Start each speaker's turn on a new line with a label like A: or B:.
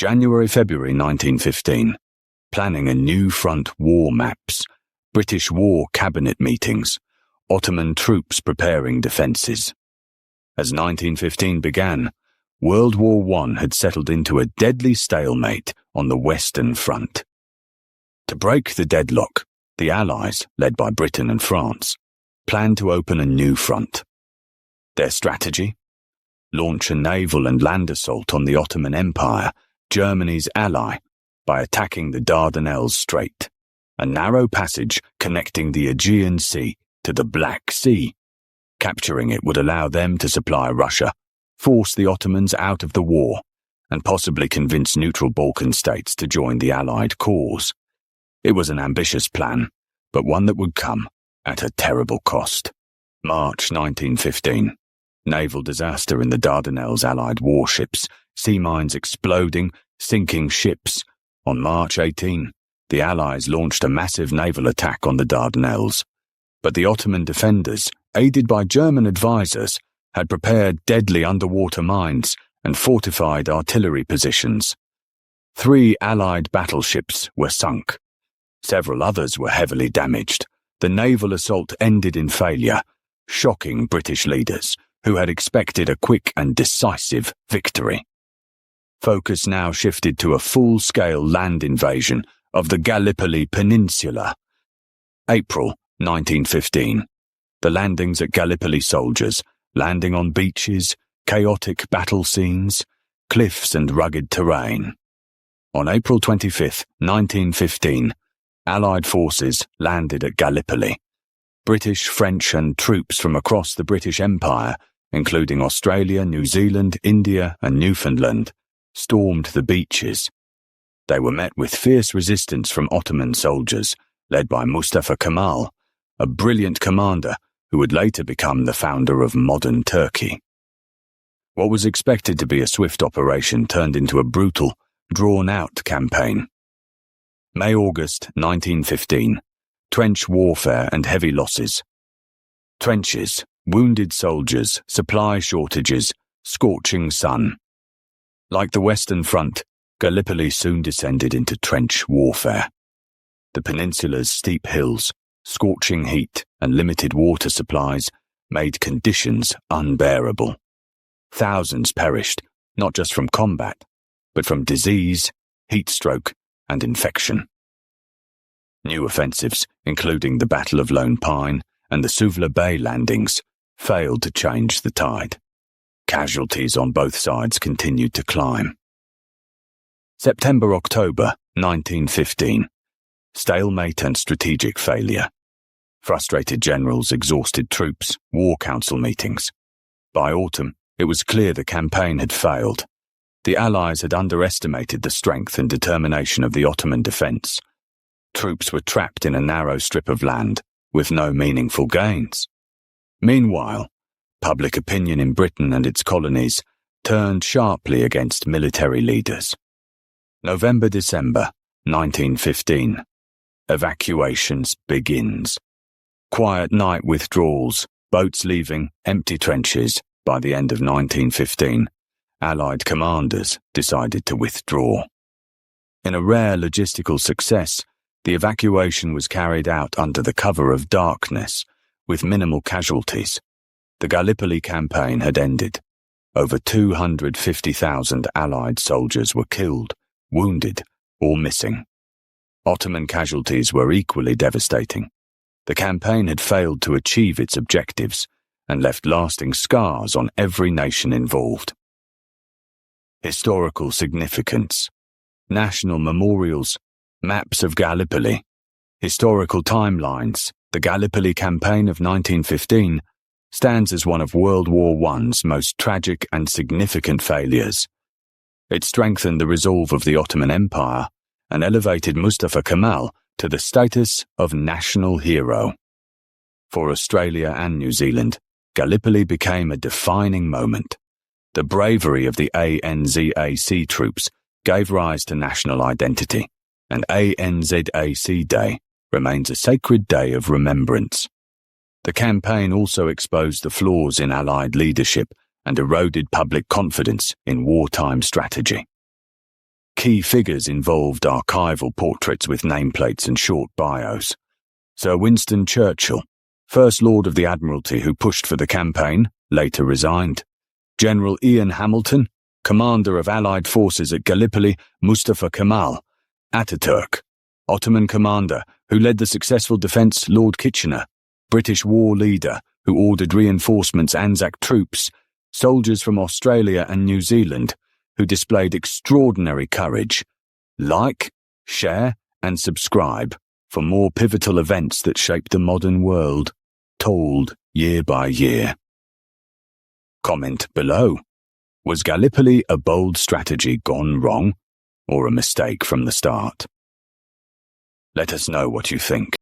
A: January-February 1915. Planning a new front war maps, British war cabinet meetings, Ottoman troops preparing defences. As 1915 began, World War I had settled into a deadly stalemate on the Western Front. To break the deadlock, the Allies, led by Britain and France, planned to open a new front. Their strategy? Launch a naval and land assault on the Ottoman Empire, Germany's ally, by attacking the Dardanelles Strait, a narrow passage connecting the Aegean Sea to the Black Sea. Capturing it would allow them to supply Russia, force the Ottomans out of the war, and possibly convince neutral Balkan states to join the Allied cause. It was an ambitious plan, but one that would come at a terrible cost. March 1915. Naval disaster in the Dardanelles Allied warships, sea mines exploding, sinking ships. On March 18, the Allies launched a massive naval attack on the Dardanelles, but the Ottoman defenders, aided by German advisors, had prepared deadly underwater mines and fortified artillery positions. 3 Allied battleships were sunk. Several others were heavily damaged. The naval assault ended in failure, shocking British leaders, who had expected a quick and decisive victory. Focus now shifted to a full-scale land invasion of the Gallipoli Peninsula. April 1915. The landings at Gallipoli soldiers, landing on beaches, chaotic battle scenes, cliffs and rugged terrain. On April 25, 1915, Allied forces landed at Gallipoli. British, French and troops from across the British Empire, including Australia, New Zealand, India and Newfoundland, stormed the beaches. They were met with fierce resistance from Ottoman soldiers, led by Mustafa Kemal, a brilliant commander who would later become the founder of modern Turkey. What was expected to be a swift operation turned into a brutal, drawn-out campaign. May-August 1915. Trench warfare and heavy losses. Trenches, wounded soldiers, supply shortages, scorching sun. Like the Western Front, Gallipoli soon descended into trench warfare. The peninsula's steep hills, scorching heat and limited water supplies made conditions unbearable. Thousands perished, not just from combat, but from disease, heat stroke, and infection. New offensives, including the Battle of Lone Pine and the Suvla Bay landings, failed to change the tide. Casualties on both sides continued to climb. September-October 1915. Stalemate and strategic failure. Frustrated generals, exhausted troops, war council meetings. By autumn, it was clear the campaign had failed. The Allies had underestimated the strength and determination of the Ottoman defence. Troops were trapped in a narrow strip of land, with no meaningful gains. Meanwhile, public opinion in Britain and its colonies turned sharply against military leaders. November-December 1915. Evacuations begins. Quiet night withdrawals, boats leaving, empty trenches. By the end of 1915, Allied commanders decided to withdraw. In a rare logistical success, the evacuation was carried out under the cover of darkness, with minimal casualties. The Gallipoli campaign had ended. Over 250,000 Allied soldiers were killed, wounded, or missing. Ottoman casualties were equally devastating. The campaign had failed to achieve its objectives and left lasting scars on every nation involved. Historical significance. National memorials, maps of Gallipoli, historical timelines. The Gallipoli campaign of 1915 stands as one of World War I's most tragic and significant failures. It strengthened the resolve of the Ottoman Empire and elevated Mustafa Kemal to the status of national hero. For Australia and New Zealand, Gallipoli became a defining moment. The bravery of the ANZAC troops gave rise to national identity, and ANZAC Day remains a sacred day of remembrance. The campaign also exposed the flaws in Allied leadership and eroded public confidence in wartime strategy. Key figures involved archival portraits with nameplates and short bios. Sir Winston Churchill, First Lord of the Admiralty who pushed for the campaign, later resigned. General Ian Hamilton, Commander of Allied forces at Gallipoli, Mustafa Kemal. Atatürk, Ottoman commander who led the successful defence, Lord Kitchener. British war leader who ordered reinforcements, ANZAC troops. Soldiers from Australia and New Zealand who displayed extraordinary courage. Like, share and subscribe for more pivotal events that shaped the modern world, told year by year. Comment below. Was Gallipoli a bold strategy gone wrong, or a mistake from the start? Let us know what you think.